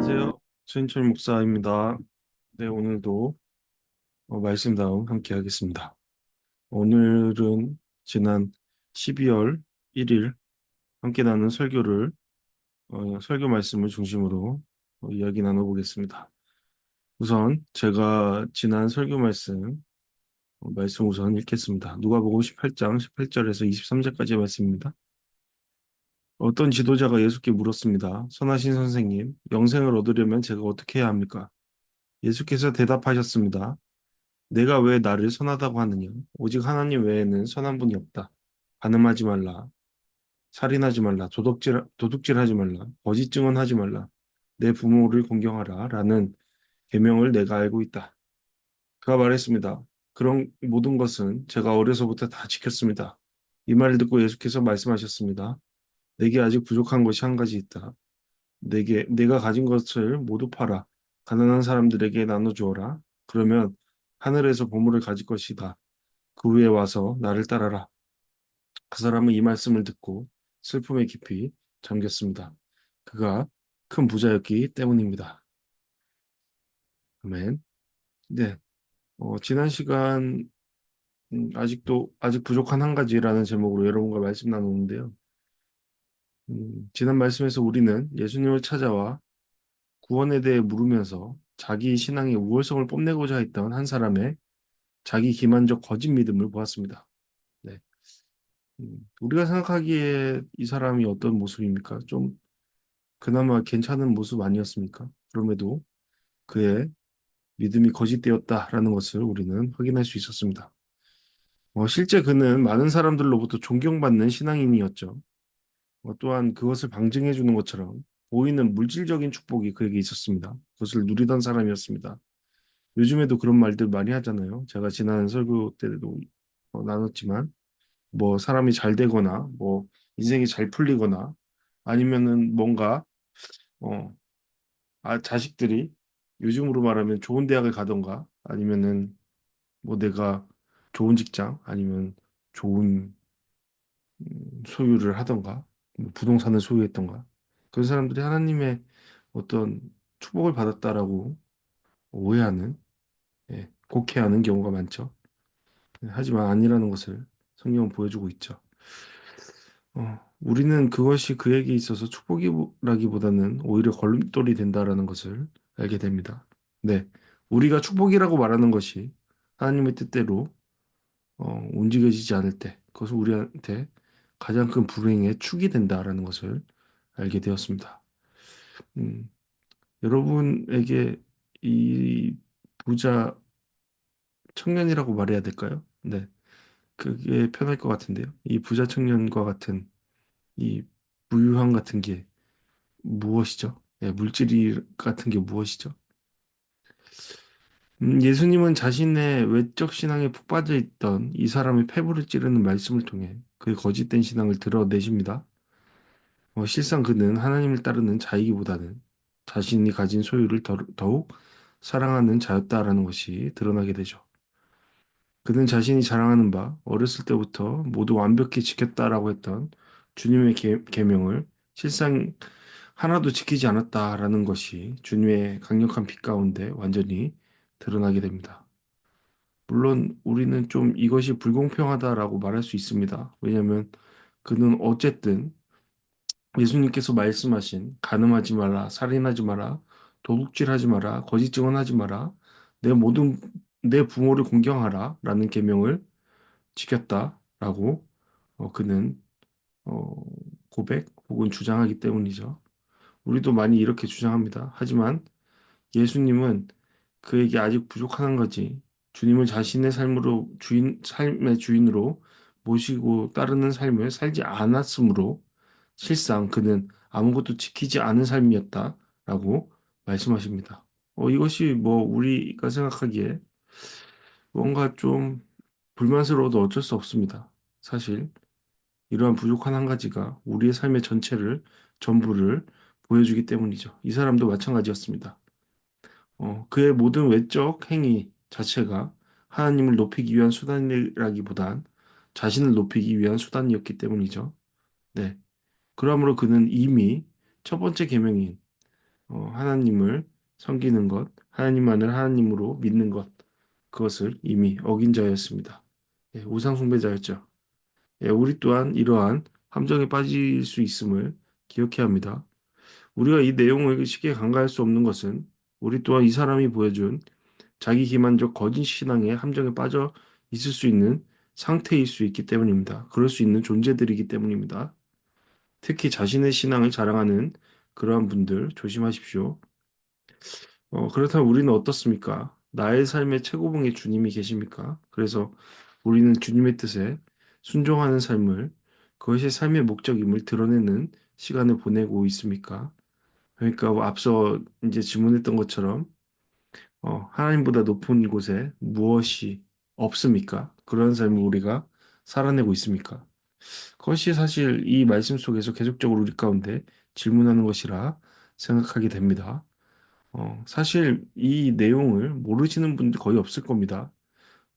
안녕하세요. 최인철 목사입니다. 네, 오늘도 말씀 다음 함께 하겠습니다. 오늘은 지난 12월 1일 함께 나눈 설교 말씀을 중심으로 이야기 나눠보겠습니다. 우선 제가 지난 설교 말씀 우선 읽겠습니다. 누가복음 18장 18절에서 23절까지의 말씀입니다. 어떤 지도자가 예수께 물었습니다. 선하신 선생님, 영생을 얻으려면 제가 어떻게 해야 합니까? 예수께서 대답하셨습니다. 내가 왜 나를 선하다고 하느냐? 오직 하나님 외에는 선한 분이 없다. 간음하지 말라. 살인하지 말라. 도둑질하지 말라. 거짓 증언하지 말라. 내 부모를 공경하라. 라는 계명을 내가 알고 있다. 그가 말했습니다. 그런 모든 것은 제가 어려서부터 다 지켰습니다. 이 말을 듣고 예수께서 말씀하셨습니다. 내게 아직 부족한 것이 한 가지 있다. 내가 가진 것을 모두 팔아 가난한 사람들에게 나눠 주어라. 그러면 하늘에서 보물을 가질 것이다. 그 후에 와서 나를 따라라. 그 사람은 이 말씀을 듣고 슬픔에 깊이 잠겼습니다. 그가 큰 부자였기 때문입니다. 아멘. 네. 지난 시간 아직 부족한 한 가지라는 제목으로 여러분과 말씀 나누는데요. 지난 말씀에서 우리는 예수님을 찾아와 구원에 대해 물으면서 자기 신앙의 우월성을 뽐내고자 했던 한 사람의 자기 기만적 거짓 믿음을 보았습니다. 네. 우리가 생각하기에 이 사람이 어떤 모습입니까? 좀 그나마 괜찮은 모습 아니었습니까? 그럼에도 그의 믿음이 거짓되었다라는 것을 우리는 확인할 수 있었습니다. 실제 그는 많은 사람들로부터 존경받는 신앙인이었죠. 또한 그것을 방증해 주는 것처럼 보이는 물질적인 축복이 그에게 있었습니다. 그것을 누리던 사람이었습니다. 요즘에도 그런 말들 많이 하잖아요. 제가 지난 설교 때도 나눴지만 뭐 사람이 잘 되거나 뭐 인생이 잘 풀리거나 아니면은 뭔가 어, 자식들이 요즘으로 말하면 좋은 대학을 가던가 아니면은 뭐 내가 좋은 직장 아니면 좋은 소유를 하던가 뭐 부동산을 소유했던가 그런 사람들이 하나님의 어떤 축복을 받았다라고 오해하는 곡해하는 경우가 많죠. 하지만 아니라는 것을 성경은 보여주고 있죠. 우리는 그것이 그에게 있어서 축복이라기보다는 오히려 걸림돌이 된다라는 것을 알게 됩니다. 네, 우리가 축복이라고 말하는 것이 하나님의 뜻대로 움직여지지 않을 때, 그것은 우리한테 가장 큰 불행의 축이 된다라는 것을 알게 되었습니다. 음, 여러분에게 이 부자 청년이라고 말해야 될까요? 네, 그게 편할 것 같은데요. 이 부자 청년과 같은 이 부유함 같은 게 무엇이죠? 물질이 같은 게 무엇이죠? 예수님은 자신의 외적 신앙에 푹 빠져 있던 이 사람의 패부를 찌르는 말씀을 통해 그의 거짓된 신앙을 드러내십니다. 실상 그는 하나님을 따르는 자이기보다는 자신이 가진 소유를 더욱 사랑하는 자였다라는 것이 드러나게 되죠. 그는 자신이 자랑하는 바 어렸을 때부터 모두 완벽히 지켰다라고 했던 주님의 계명을 실상 하나도 지키지 않았다라는 것이 주님의 강력한 빛 가운데 완전히 드러나게 됩니다. 물론 우리는 좀 이것이 불공평하다라고 말할 수 있습니다. 왜냐하면 그는 어쨌든 예수님께서 말씀하신 간음하지 마라, 살인하지 마라, 도둑질하지 마라, 거짓 증언하지 마라, 내 모든 내 부모를 공경하라라는 계명을 지켰다라고 그는 어, 고백 혹은 주장하기 때문이죠. 우리도 많이 이렇게 주장합니다. 하지만 예수님은 그에게 아직 부족한 거지. 주님을 자신의 삶의 주인으로 모시고 따르는 삶을 살지 않았으므로 실상 그는 아무것도 지키지 않은 삶이었다라고 말씀하십니다. 이것이 뭐 우리가 생각하기에 뭔가 좀 불만스러워도 어쩔 수 없습니다. 사실 이러한 부족한 한 가지가 우리의 삶의 전부를 보여주기 때문이죠. 이 사람도 마찬가지였습니다. 그의 모든 외적 행위 자체가 하나님을 높이기 위한 수단이라기보단 자신을 높이기 위한 수단이었기 때문이죠. 네. 그러므로 그는 이미 첫 번째 계명인 하나님을 섬기는 것, 하나님만을 하나님으로 믿는 것, 그것을 이미 어긴 자였습니다. 예, 우상 숭배자였죠. 예, 우리 또한 이러한 함정에 빠질 수 있음을 기억해야 합니다. 우리가 이 내용을 쉽게 간과할 수 없는 것은 우리 또한 이 사람이 보여준 자기 기만적 거짓 신앙의 함정에 빠져 있을 수 있는 상태일 수 있기 때문입니다. 그럴 수 있는 존재들이기 때문입니다. 특히 자신의 신앙을 자랑하는 그러한 분들 조심하십시오. 그렇다면 우리는 어떻습니까? 나의 삶의 최고봉에 주님이 계십니까? 그래서 우리는 주님의 뜻에 순종하는 삶을 그것이 삶의 목적임을 드러내는 시간을 보내고 있습니까? 그러니까 뭐 앞서 이제 질문했던 것처럼 하나님보다 높은 곳에 무엇이 없습니까? 그런 삶을 우리가 살아내고 있습니까? 그것이 사실 이 말씀 속에서 계속적으로 우리 가운데 질문하는 것이라 생각하게 됩니다. 사실 이 내용을 모르시는 분들 거의 없을 겁니다.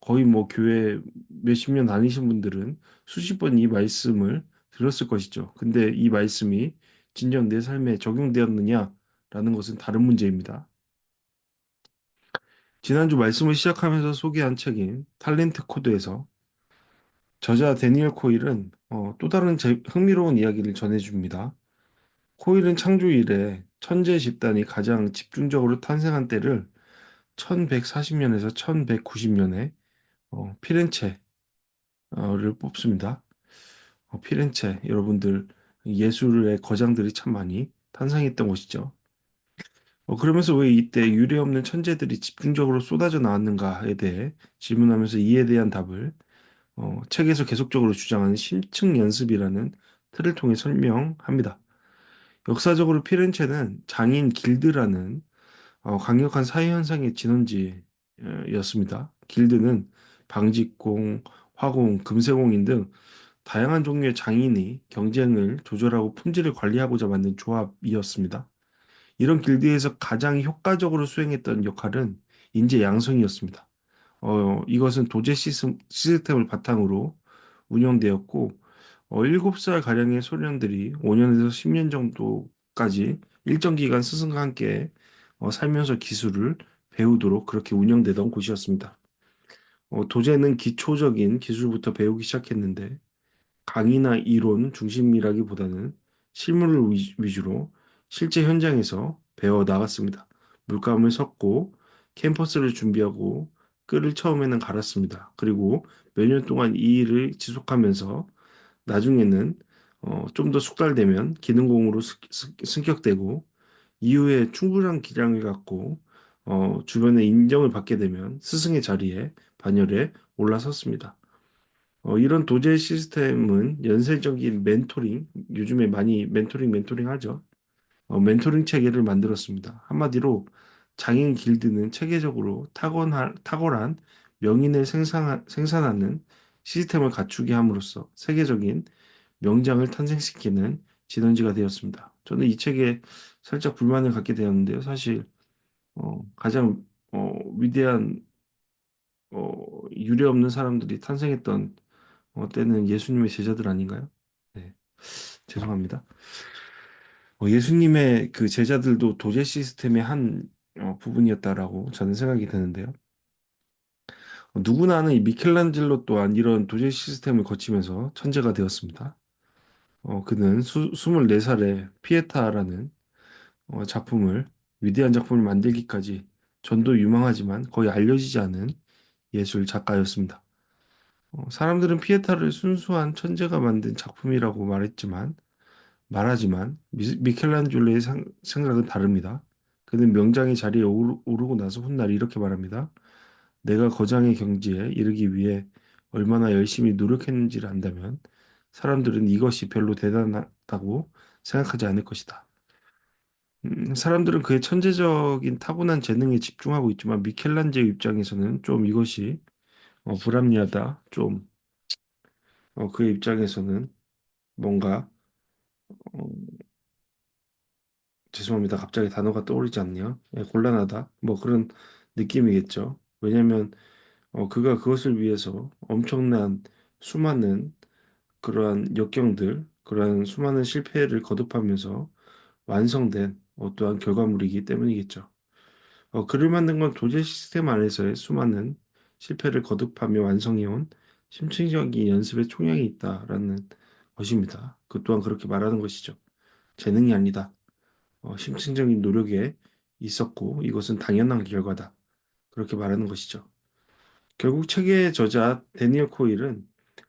거의 뭐 교회 몇십 년 다니신 분들은 수십 번 이 말씀을 들었을 것이죠. 근데 이 말씀이 진정 내 삶에 적용되었느냐라는 것은 다른 문제입니다. 지난주 말씀을 시작하면서 소개한 책인 탤런트 코드에서 저자 데니얼 코일은 또 다른 흥미로운 이야기를 전해줍니다. 코일은 창조 이래 천재 집단이 가장 집중적으로 탄생한 때를 1140년에서 1190년에 피렌체를 뽑습니다. 피렌체 여러분들 예술의 거장들이 참 많이 탄생했던 곳이죠. 그러면서 왜 이때 유례없는 천재들이 집중적으로 쏟아져 나왔는가에 대해 질문하면서 이에 대한 답을 책에서 계속적으로 주장하는 심층 연습이라는 틀을 통해 설명합니다. 역사적으로 피렌체는 장인 길드라는 강력한 사회현상의 진원지였습니다. 길드는 방직공, 화공, 금세공인 등 다양한 종류의 장인이 경쟁을 조절하고 품질을 관리하고자 만든 조합이었습니다. 이런 길드에서 가장 효과적으로 수행했던 역할은 인재 양성이었습니다. 이것은 도제 시스템을 바탕으로 운영되었고, 7살 가량의 소년들이 5년에서 10년 정도까지 일정 기간 스승과 함께 살면서 기술을 배우도록 그렇게 운영되던 곳이었습니다. 도제는 기초적인 기술부터 배우기 시작했는데, 강의나 이론 중심이라기보다는 실물을 위주로 실제 현장에서 배워 나갔습니다. 물감을 섞고 캠퍼스를 준비하고 끈을 처음에는 갈았습니다. 그리고 몇 년 동안 이 일을 지속하면서 나중에는 좀 더 숙달되면 기능공으로 승격되고 이후에 충분한 기량을 갖고 주변의 인정을 받게 되면 스승의 자리에 반열에 올라섰습니다. 이런 도제 시스템은 연쇄적인 멘토링, 요즘에 많이 멘토링 하죠. 멘토링 체계를 만들었습니다. 한마디로 장인 길드는 체계적으로 탁월한 명인을 생산하는 시스템을 갖추게 함으로써 세계적인 명장을 탄생시키는 진원지가 되었습니다. 저는 이 책에 살짝 불만을 갖게 되었는데요. 사실 가장 위대한 유례없는 사람들이 탄생했던 때는 예수님의 제자들 아닌가요? 네, 죄송합니다. 예수님의 그 제자들도 도제 시스템의 한 부분이었다라고 저는 생각이 드는데요. 누구나 아는 이 미켈란젤로 또한 이런 도제 시스템을 거치면서 천재가 되었습니다. 그는 24살에 피에타라는 위대한 작품을 만들기까지 전도 유망하지만 거의 알려지지 않은 예술 작가였습니다. 사람들은 피에타를 순수한 천재가 만든 작품이라고 말하지만 미켈란젤로의 생각은 다릅니다. 그는 명장의 자리에 오르고 나서 훗날 이렇게 말합니다. 내가 거장의 경지에 이르기 위해 얼마나 열심히 노력했는지를 안다면 사람들은 이것이 별로 대단하다고 생각하지 않을 것이다. 사람들은 그의 천재적인 타고난 재능에 집중하고 있지만 미켈란젤로 입장에서는 좀 이것이 불합리하다. 좀 그의 입장에서는 뭔가 어, 죄송합니다. 갑자기 단어가 떠오르지 않네요. 예, 곤란하다. 뭐 그런 느낌이겠죠. 왜냐하면 그가 그것을 위해서 엄청난 수많은 그러한 역경들, 그러한 수많은 실패를 거듭하면서 완성된 어떠한 결과물이기 때문이겠죠. 글을 만든 건 도제 시스템 안에서의 수많은 실패를 거듭하며 완성해온 심층적인 연습의 총량이 있다라는 것입니다. 그 또한 그렇게 말하는 것이죠. 재능이 아니다. 심층적인 노력에 있었고 이것은 당연한 결과다. 그렇게 말하는 것이죠. 결국 책의 저자 데니얼 코일은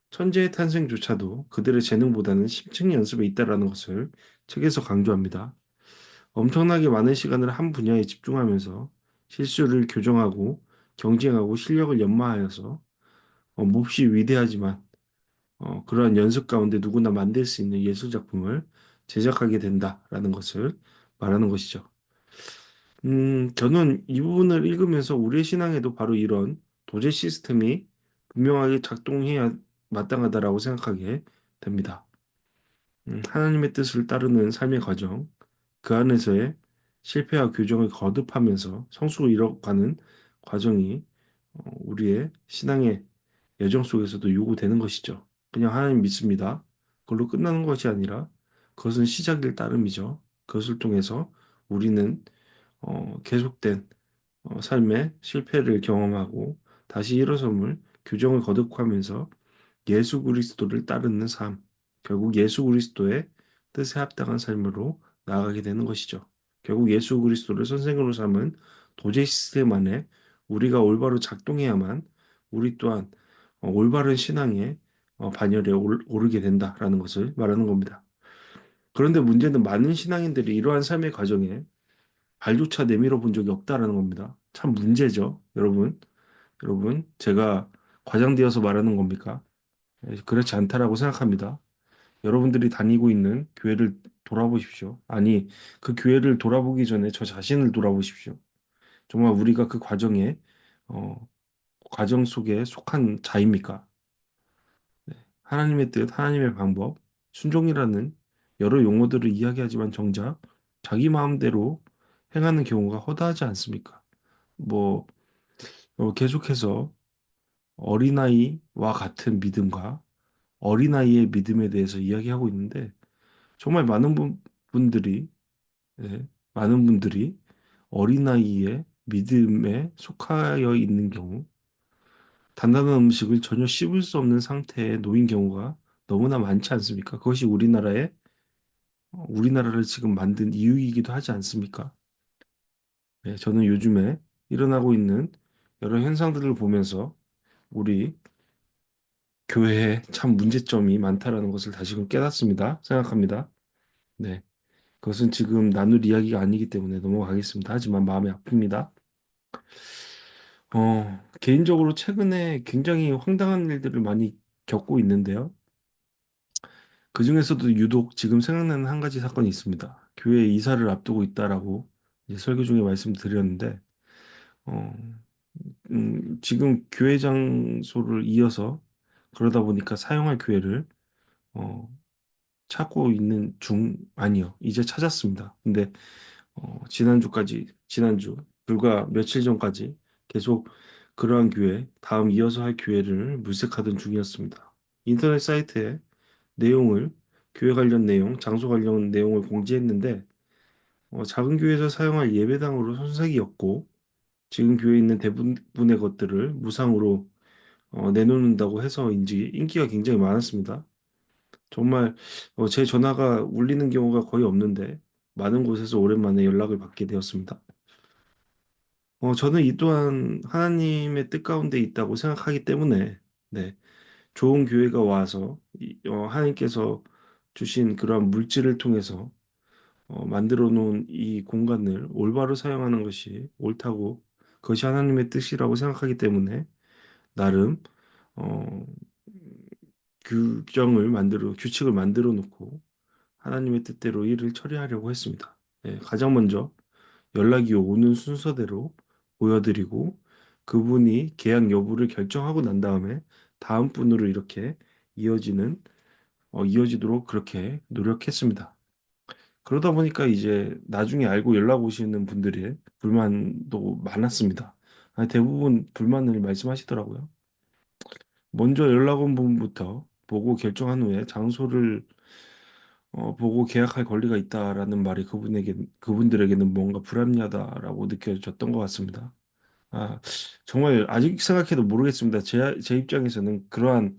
천재의 탄생조차도 그들의 재능보다는 심층 연습에 있다라는 것을 책에서 강조합니다. 엄청나게 많은 시간을 한 분야에 집중하면서 실수를 교정하고 경쟁하고 실력을 연마하여서 몹시 위대하지만 그러한 연습 가운데 누구나 만들 수 있는 예술 작품을 제작하게 된다라는 것을 말하는 것이죠. 저는 이 부분을 읽으면서 우리의 신앙에도 바로 이런 도제 시스템이 분명하게 작동해야 마땅하다라고 생각하게 됩니다. 하나님의 뜻을 따르는 삶의 과정, 그 안에서의 실패와 교정을 거듭하면서 성숙을 이뤄가는 과정이 우리의 신앙의 여정 속에서도 요구되는 것이죠. 그냥 하나님 믿습니다. 그걸로 끝나는 것이 아니라 그것은 시작일 따름이죠. 그것을 통해서 우리는 계속된 삶의 실패를 경험하고 다시 일어섬을 규정을 거듭하면서 예수 그리스도를 따르는 삶, 결국 예수 그리스도의 뜻에 합당한 삶으로 나아가게 되는 것이죠. 결국 예수 그리스도를 선생으로 삼은 도제 시스템 안에 우리가 올바로 작동해야만 우리 또한 올바른 신앙의 반열에 오르게 된다라는 것을 말하는 겁니다. 그런데 문제는 많은 신앙인들이 이러한 삶의 과정에 발조차 내밀어 본 적이 없다라는 겁니다. 참 문제죠, 여러분. 여러분, 제가 과장되어서 말하는 겁니까? 그렇지 않다라고 생각합니다. 여러분들이 다니고 있는 교회를 돌아보십시오. 아니, 그 교회를 돌아보기 전에 저 자신을 돌아보십시오. 정말 우리가 그 어, 과정 속에 속한 자입니까? 네. 하나님의 뜻, 하나님의 방법, 순종이라는 여러 용어들을 이야기하지만 정작 자기 마음대로 행하는 경우가 허다하지 않습니까? 뭐, 계속해서 어린아이와 같은 믿음과 어린아이의 믿음에 대해서 이야기하고 있는데, 정말 많은 분들이, 예, 많은 분들이 어린아이의 믿음에 속하여 있는 경우, 단단한 음식을 전혀 씹을 수 없는 상태에 놓인 경우가 너무나 많지 않습니까? 그것이 우리나라를 지금 만든 이유이기도 하지 않습니까? 네, 저는 요즘에 일어나고 있는 여러 현상들을 보면서 우리 교회에 참 문제점이 많다라는 것을 다시금 깨닫습니다. 생각합니다. 네. 그것은 지금 나눌 이야기가 아니기 때문에 넘어가겠습니다. 하지만 마음이 아픕니다. 개인적으로 최근에 굉장히 황당한 일들을 많이 겪고 있는데요. 그중에서도 유독 지금 생각나는 한 가지 사건이 있습니다. 교회 이사를 앞두고 있다라고 이제 설교 중에 말씀드렸는데, 어, 지금 교회 장소를 이어서 그러다 보니까 사용할 교회를 어, 찾고 있는 중, 아니요. 이제 찾았습니다. 근데 지난주, 불과 며칠 전까지 계속 그러한 교회, 다음 이어서 할 교회를 물색하던 중이었습니다. 인터넷 사이트에 내용을, 교회 관련 내용, 장소 관련 내용을 공지했는데, 작은 교회에서 사용할 예배당으로 손색이었고, 지금 교회에 있는 대부분의 것들을 무상으로 내놓는다고 해서인지 인기가 굉장히 많았습니다. 정말 제 전화가 울리는 경우가 거의 없는데, 많은 곳에서 오랜만에 연락을 받게 되었습니다. 저는 이 또한 하나님의 뜻 가운데 있다고 생각하기 때문에, 네, 좋은 교회가 와서 하나님께서 주신 그러한 물질을 통해서 만들어 놓은 이 공간을 올바로 사용하는 것이 옳다고, 그것이 하나님의 뜻이라고 생각하기 때문에 나름 어, 규칙을 만들어 놓고 하나님의 뜻대로 일을 처리하려고 했습니다. 네, 가장 먼저 연락이 오는 순서대로 보여드리고 그분이 계약 여부를 결정하고 난 다음에 다음 분으로 이렇게 이어지는 이어지도록 그렇게 노력했습니다. 그러다 보니까 이제 나중에 알고 연락 오시는 분들의 불만도 많았습니다. 대부분 불만을 말씀하시더라고요. 먼저 연락 온 분부터 보고 결정한 후에 장소를 보고 계약할 권리가 있다라는 말이 그분들에게는 뭔가 불합리하다라고 느껴졌던 것 같습니다. 아, 정말 아직 생각해도 모르겠습니다. 제 입장에서는 그러한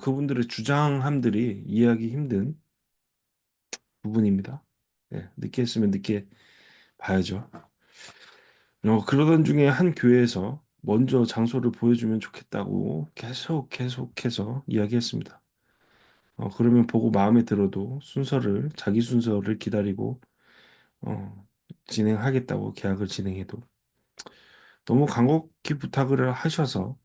그분들의 주장함들이 이해하기 힘든 부분입니다. 예, 늦게 했으면 늦게 봐야죠. 그러던 중에 한 교회에서 먼저 장소를 보여주면 좋겠다고 계속해서 이야기했습니다. 그러면 보고 마음에 들어도 자기 순서를 기다리고, 어, 진행하겠다고 계약을 진행해도 너무 간곡히 부탁을 하셔서,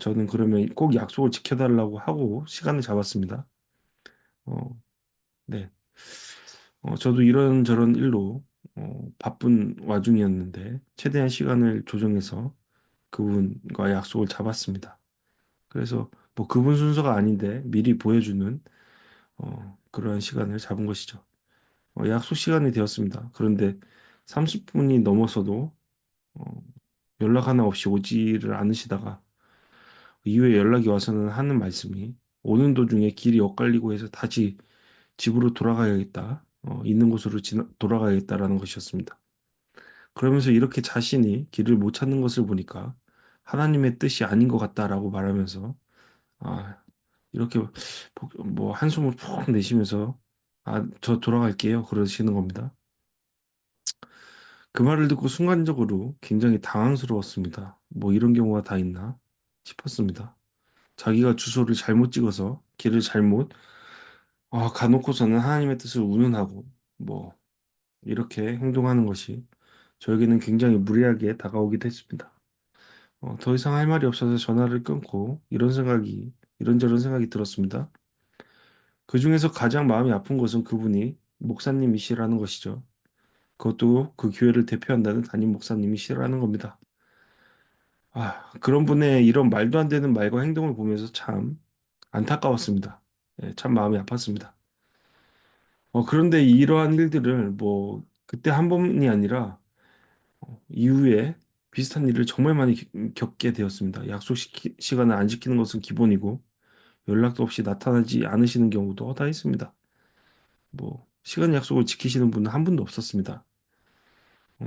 저는 그러면 꼭 약속을 지켜달라고 하고 시간을 잡았습니다. 어, 네. 저도 이런저런 일로, 바쁜 와중이었는데, 최대한 시간을 조정해서 그분과 약속을 잡았습니다. 그래서 뭐 그분 순서가 아닌데 미리 보여주는 그러한 시간을 잡은 것이죠. 약속 시간이 되었습니다. 그런데 30분이 넘어서도 어, 연락 하나 없이 오지를 않으시다가 이후에 연락이 와서는 하는 말씀이 오는 도중에 길이 엇갈리고 해서 다시 집으로 돌아가야겠다. 있는 곳으로 돌아가야겠다라는 것이었습니다. 그러면서 이렇게 자신이 길을 못 찾는 것을 보니까 하나님의 뜻이 아닌 것 같다라고 말하면서 아, 이렇게 뭐 한숨을 푹 내쉬면서 저 돌아갈게요. 그러시는 겁니다. 그 말을 듣고 순간적으로 굉장히 당황스러웠습니다. 뭐 이런 경우가 다 있나 싶었습니다. 자기가 주소를 잘못 찍어서 길을 잘못 가놓고서는 하나님의 뜻을 운운하고 뭐 이렇게 행동하는 것이 저에게는 굉장히 무리하게 다가오기도 했습니다. 더 이상 할 말이 없어서 전화를 끊고 이런저런 생각이 들었습니다. 그 중에서 가장 마음이 아픈 것은 그분이 목사님이시라는 것이죠. 그것도 그 교회를 대표한다는 담임 목사님이시라는 겁니다. 그런 분의 이런 말도 안 되는 말과 행동을 보면서 참 안타까웠습니다. 예, 참 마음이 아팠습니다. 그런데 이러한 일들을 뭐 그때 한 번이 아니라 이후에 비슷한 일을 정말 많이 겪게 되었습니다. 시간을 안 지키는 것은 기본이고 연락도 없이 나타나지 않으시는 경우도 허다했습니다. 뭐 시간 약속을 지키시는 분은 한 분도 없었습니다.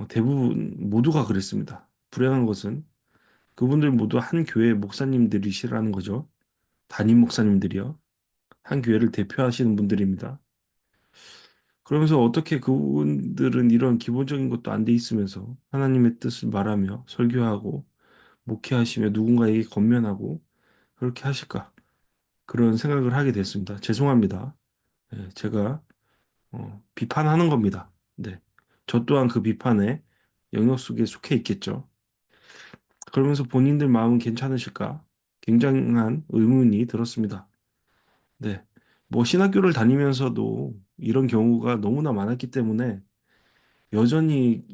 대부분 모두가 그랬습니다. 불행한 것은 그분들 모두 한 교회 목사님들이시라는 거죠. 담임 목사님들이요. 한 교회를 대표하시는 분들입니다. 그러면서 어떻게 그분들은 이런 기본적인 것도 안 돼 있으면서 하나님의 뜻을 말하며 설교하고 목회하시며 누군가에게 권면하고 그렇게 하실까? 그런 생각을 하게 됐습니다. 죄송합니다. 예, 제가 비판하는 겁니다. 네. 저 또한 그 비판의 영역 속에 속해 있겠죠. 그러면서 본인들 마음은 괜찮으실까? 굉장한 의문이 들었습니다. 네. 뭐 신학교를 다니면서도 이런 경우가 너무나 많았기 때문에 여전히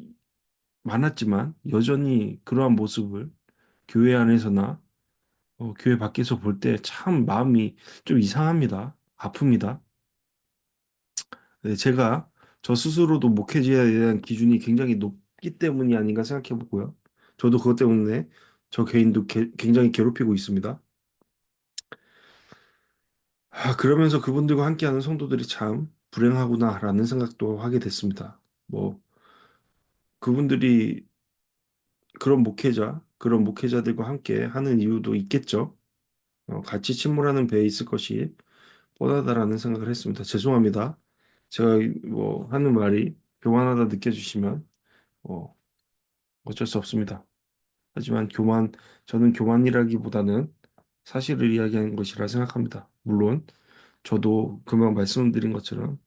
많았지만 여전히 그러한 모습을 교회 안에서나 교회 밖에서 볼 때 참 마음이 좀 이상합니다. 아픕니다. 네, 제가 저 스스로도 목회자에 대한 기준이 굉장히 높기 때문이 아닌가 생각해 보고요. 저도 그것 때문에 저 개인도 굉장히 괴롭히고 있습니다. 그러면서 그분들과 함께하는 성도들이 참 불행하구나라는 생각도 하게 됐습니다. 뭐 그분들이 그런 목회자들과 함께 하는 이유도 있겠죠. 같이 침몰하는 배에 있을 것이 뻔하다라는 생각을 했습니다. 죄송합니다. 제가 뭐 하는 말이 교만하다 느껴지시면 어, 어쩔 수 없습니다. 하지만 저는 교만이라기보다는 사실을 이야기하는 것이라 생각합니다. 물론 저도 금방 말씀드린 것처럼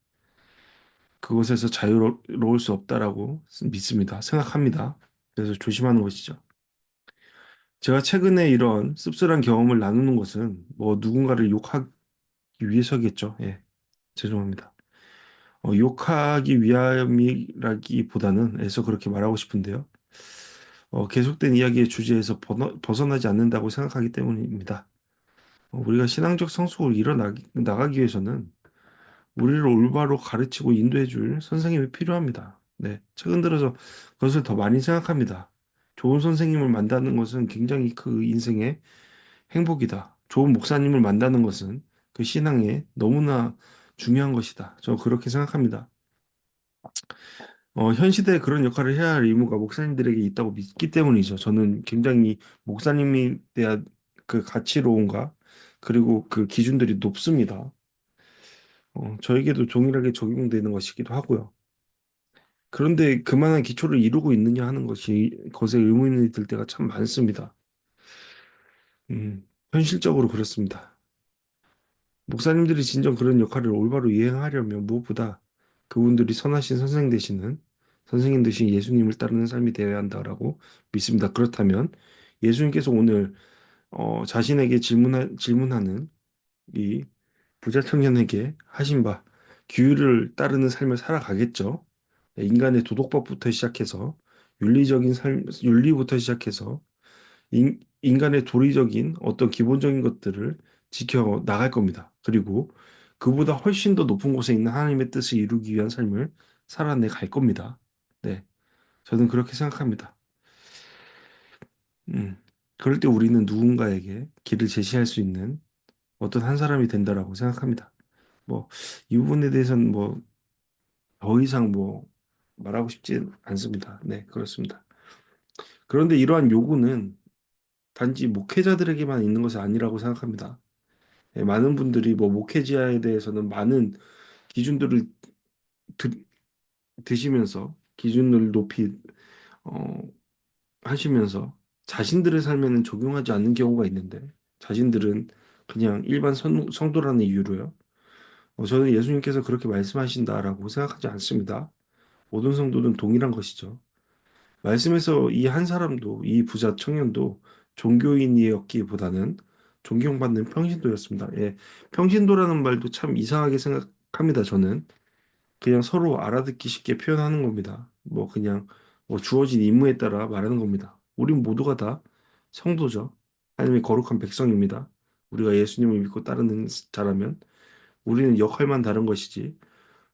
그곳에서 자유로울 수 없다라고 믿습니다. 생각합니다. 그래서 조심하는 것이죠. 제가 최근에 이런 씁쓸한 경험을 나누는 것은 뭐 누군가를 욕하기 위해서겠죠. 예, 죄송합니다. 욕하기 위함이라기보다는 애써 그렇게 말하고 싶은데요. 계속된 이야기의 주제에서 벗어나지 않는다고 생각하기 때문입니다. 우리가 신앙적 성숙을 나가기 위해서는 우리를 올바로 가르치고 인도해 줄 선생님이 필요합니다. 네, 최근 들어서 그것을 더 많이 생각합니다. 좋은 선생님을 만나는 것은 굉장히 그 인생의 행복이다. 좋은 목사님을 만나는 것은 그 신앙에 너무나 중요한 것이다. 저 그렇게 생각합니다. 현 시대에 그런 역할을 해야 할 의무가 목사님들에게 있다고 믿기 때문이죠. 저는 굉장히 목사님에 대한 그 가치로움과 그리고 그 기준들이 높습니다. 저에게도 동일하게 적용되는 것이기도 하고요. 그런데 그만한 기초를 이루고 있느냐 하는 것에 의문이 들 때가 참 많습니다. 현실적으로 그렇습니다. 목사님들이 진정 그런 역할을 올바로 이행하려면 무엇보다 그분들이 선하신 선생님 되신 예수님을 따르는 삶이 되어야 한다라고 믿습니다. 그렇다면 예수님께서 오늘 자신에게 질문하는 이 부자 청년에게 하신 바 규율을 따르는 삶을 살아가겠죠. 인간의 도덕법부터 시작해서 윤리부터 시작해서 인간의 도리적인 어떤 기본적인 것들을 지켜 나갈 겁니다. 그리고 그보다 훨씬 더 높은 곳에 있는 하나님의 뜻을 이루기 위한 삶을 살아내 갈 겁니다. 네, 저는 그렇게 생각합니다. 음, 그럴 때 우리는 누군가에게 길을 제시할 수 있는 어떤 한 사람이 된다라고 생각합니다. 뭐, 이 부분에 대해서는 뭐, 더 이상 뭐, 말하고 싶지 않습니다. 네, 그렇습니다. 그런데 이러한 요구는 단지 목회자들에게만 있는 것이 아니라고 생각합니다. 예, 많은 분들이 뭐 목회자에 대해서는 많은 기준들을 드, 드시면서 기준을 높이 어, 하시면서 자신들의 삶에는 적용하지 않는 경우가 있는데 자신들은 그냥 일반 성도라는 이유로요. 저는 예수님께서 그렇게 말씀하신다라고 생각하지 않습니다. 모든 성도는 동일한 것이죠. 말씀에서 이 한 사람도 이 부자 청년도 종교인이었기보다는 존경받는 평신도였습니다. 예, 평신도라는 말도 참 이상하게 생각합니다. 저는 그냥 서로 알아듣기 쉽게 표현하는 겁니다. 뭐 그냥 뭐 주어진 임무에 따라 말하는 겁니다. 우린 모두가 다 성도죠. 하나님의 거룩한 백성입니다. 우리가 예수님을 믿고 따르는 자라면 우리는 역할만 다른 것이지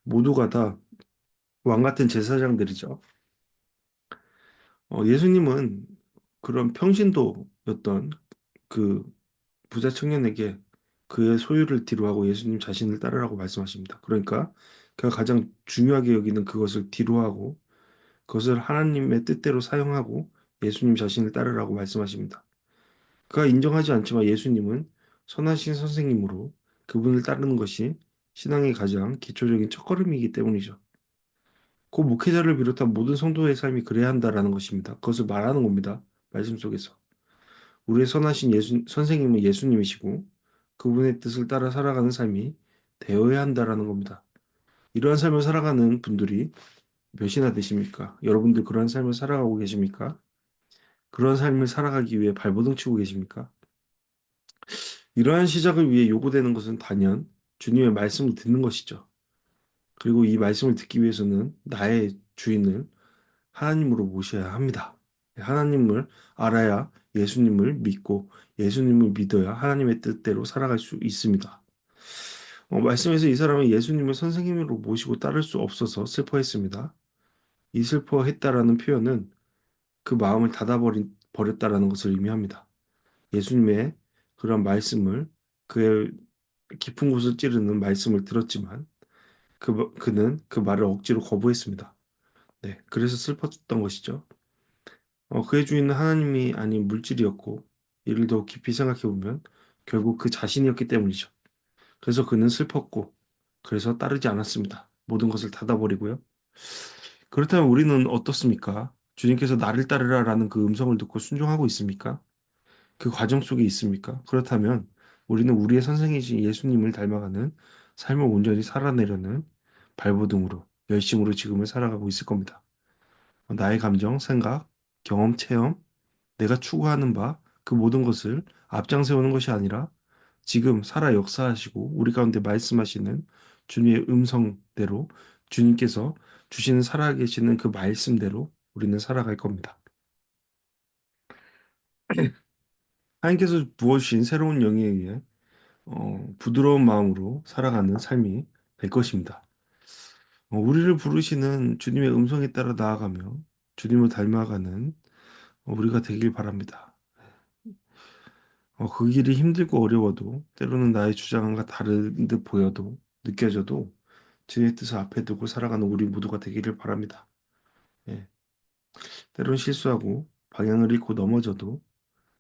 모두가 다 왕 같은 제사장들이죠. 예수님은 그런 평신도였던 그 부자 청년에게 그의 소유를 뒤로하고 예수님 자신을 따르라고 말씀하십니다. 그러니까 그가 가장 중요하게 여기는 그것을 뒤로하고 그것을 하나님의 뜻대로 사용하고 예수님 자신을 따르라고 말씀하십니다. 그가 인정하지 않지만 예수님은 선하신 선생님으로 그분을 따르는 것이 신앙의 가장 기초적인 첫걸음이기 때문이죠. 그 목회자를 비롯한 모든 성도의 삶이 그래야 한다라는 것입니다. 그것을 말하는 겁니다. 말씀 속에서. 우리의 선하신 선생님은 예수님이시고 그분의 뜻을 따라 살아가는 삶이 되어야 한다라는 겁니다. 이러한 삶을 살아가는 분들이 몇이나 되십니까? 여러분들 그러한 삶을 살아가고 계십니까? 그러한 삶을 살아가기 위해 발버둥 치고 계십니까? 이러한 시작을 위해 요구되는 것은 단연 주님의 말씀을 듣는 것이죠. 그리고 이 말씀을 듣기 위해서는 나의 주인을 하나님으로 모셔야 합니다. 하나님을 알아야 예수님을 믿고 예수님을 믿어야 하나님의 뜻대로 살아갈 수 있습니다. 말씀에서 이 사람은 예수님을 선생님으로 모시고 따를 수 없어서 슬퍼했습니다. 이 슬퍼했다라는 표현은 그 마음을 버렸다라는 것을 의미합니다. 예수님의 그런 말씀을 그의 깊은 곳을 찌르는 말씀을 들었지만 그는 그 말을 억지로 거부했습니다. 네, 그래서 슬펐던 것이죠. 그의 주인은 하나님이 아닌 물질이었고 이를 더 깊이 생각해 보면 결국 그 자신이었기 때문이죠. 그래서 그는 슬펐고 그래서 따르지 않았습니다. 모든 것을 닫아버리고요. 그렇다면 우리는 어떻습니까? 주님께서 나를 따르라라는 그 음성을 듣고 순종하고 있습니까? 그 과정 속에 있습니까? 그렇다면 우리는 우리의 선생이신 예수님을 닮아가는 삶을 온전히 살아내려는 발버둥으로 열심으로 지금을 살아가고 있을 겁니다. 나의 감정, 생각, 경험, 체험, 내가 추구하는 바, 그 모든 것을 앞장세우는 것이 아니라 지금 살아 역사하시고 우리 가운데 말씀하시는 주님의 음성대로 주님께서 주시는 살아계시는 그 말씀대로 우리는 살아갈 겁니다. 하나님께서 부어주신 새로운 영에 의해 부드러운 마음으로 살아가는 삶이 될 것입니다. 우리를 부르시는 주님의 음성에 따라 나아가며 주님을 닮아가는 우리가 되길 바랍니다. 그 길이 힘들고 어려워도 때로는 나의 주장과 다른 듯 보여도 느껴져도 주님의 뜻을 앞에 두고 살아가는 우리 모두가 되기를 바랍니다. 예. 때론 실수하고 방향을 잃고 넘어져도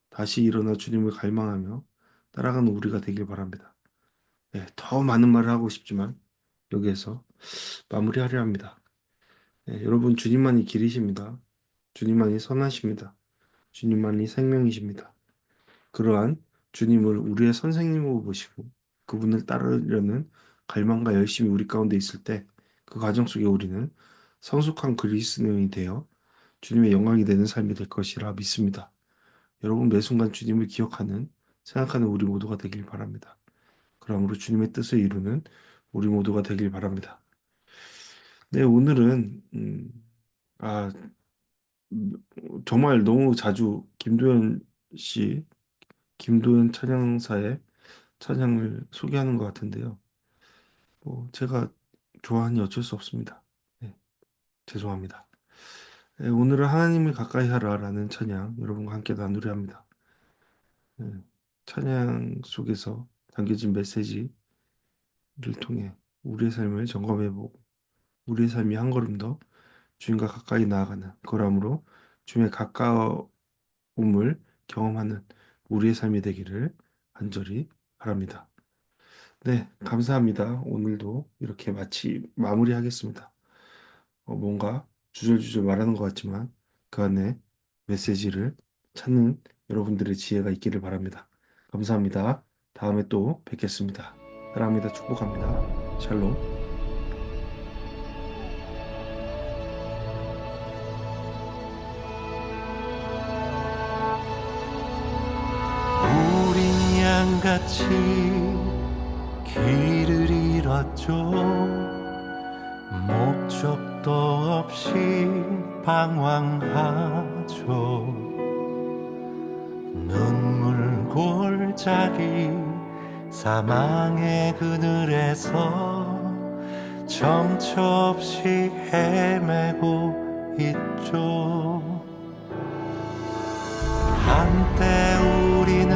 다시 일어나 주님을 갈망하며 따라가는 우리가 되길 바랍니다. 예, 더 많은 말을 하고 싶지만 여기에서 마무리하려 합니다. 예, 여러분 주님만이 길이십니다. 주님만이 선하십니다. 주님만이 생명이십니다. 그러한 주님을 우리의 선생님으로 보시고 그분을 따르려는 갈망과 열심이 우리 가운데 있을 때 그 과정 속에 우리는 성숙한 그리스도인이 되어 주님의 영광이 되는 삶이 될 것이라 믿습니다. 여러분 매 순간 주님을 기억하는 생각하는 우리 모두가 되길 바랍니다. 그러므로 주님의 뜻을 이루는 우리 모두가 되길 바랍니다. 네, 오늘은 아 정말 너무 자주 김도현 씨, 김도현 찬양사의 찬양을 소개하는 것 같은데요. 뭐 제가 좋아하니 어쩔 수 없습니다. 네, 죄송합니다. 네, 오늘은 하나님을 가까이 하라라는 찬양 여러분과 함께 나누려 합니다. 네, 찬양 속에서 담겨진 메시지를 통해 우리의 삶을 점검해보고 우리의 삶이 한 걸음 더 주님과 가까이 나아가는 거람으로 주님의 가까움을 경험하는 우리의 삶이 되기를 간절히 바랍니다. 네, 감사합니다. 오늘도 이렇게 마무리하겠습니다. 뭔가 주절주절 말하는 것 같지만 그 안에 메시지를 찾는 여러분들의 지혜가 있기를 바랍니다. 감사합니다. 다음에 또 뵙겠습니다. 사랑합니다. 축복합니다. 샬롬. 우린 양같이 길을 잃었죠. 목적도 없이 방황하죠. 눈물 골짜기 사망의 그늘에서 정처 없이 헤매고 있죠. 한때 우리는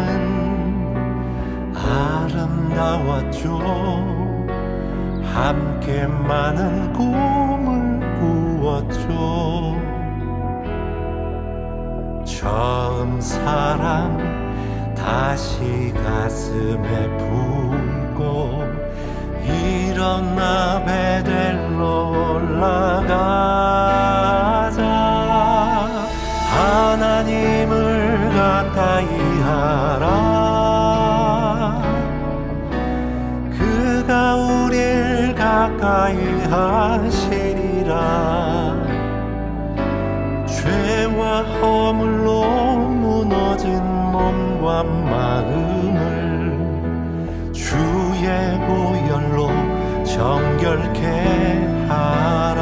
아름다웠죠. 함께 많은 꿈을 꾸었죠. 처음 사랑 다시 가슴에 품고 일어나 베델로 올라가자. 하나님을 가까이 하라. 그가 우릴 가까이 하시리라. 죄와 허물로 무너진 몸과 마음을 주의 보혈로 정결케 하라.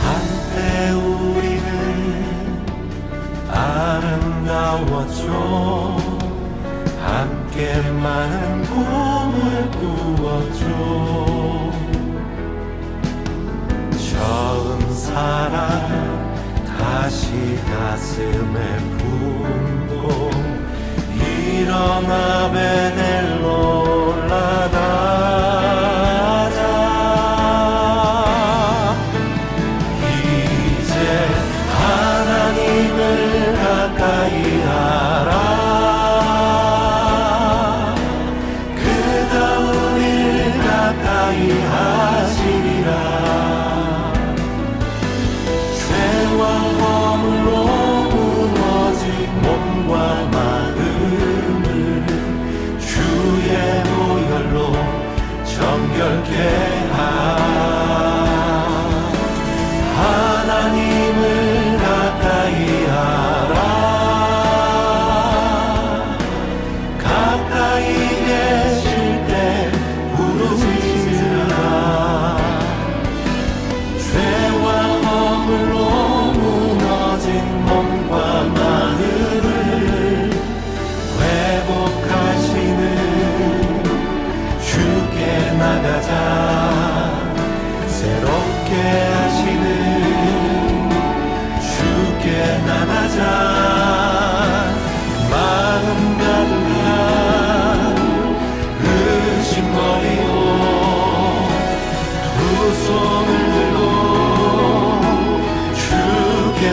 한때 우리는 아름다웠죠. 함께 많은 꿈을 꾸었죠. 처음 사랑 다시 가슴에 품고 일어나 베델로 올라가자. 이제 하나님을 가까이 하라. 그가 우릴 가까이 하시리라. 죄와 허물로 무너진 몸과 마음을 주의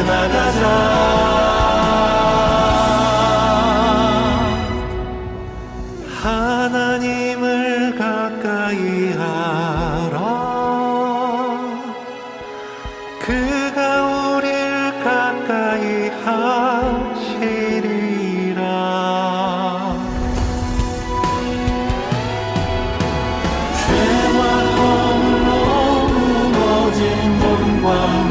나가자. 하나님을 가까이 하라. 그가 우리를 가까이 하시리라. 죄와 허물로 무너진 몸과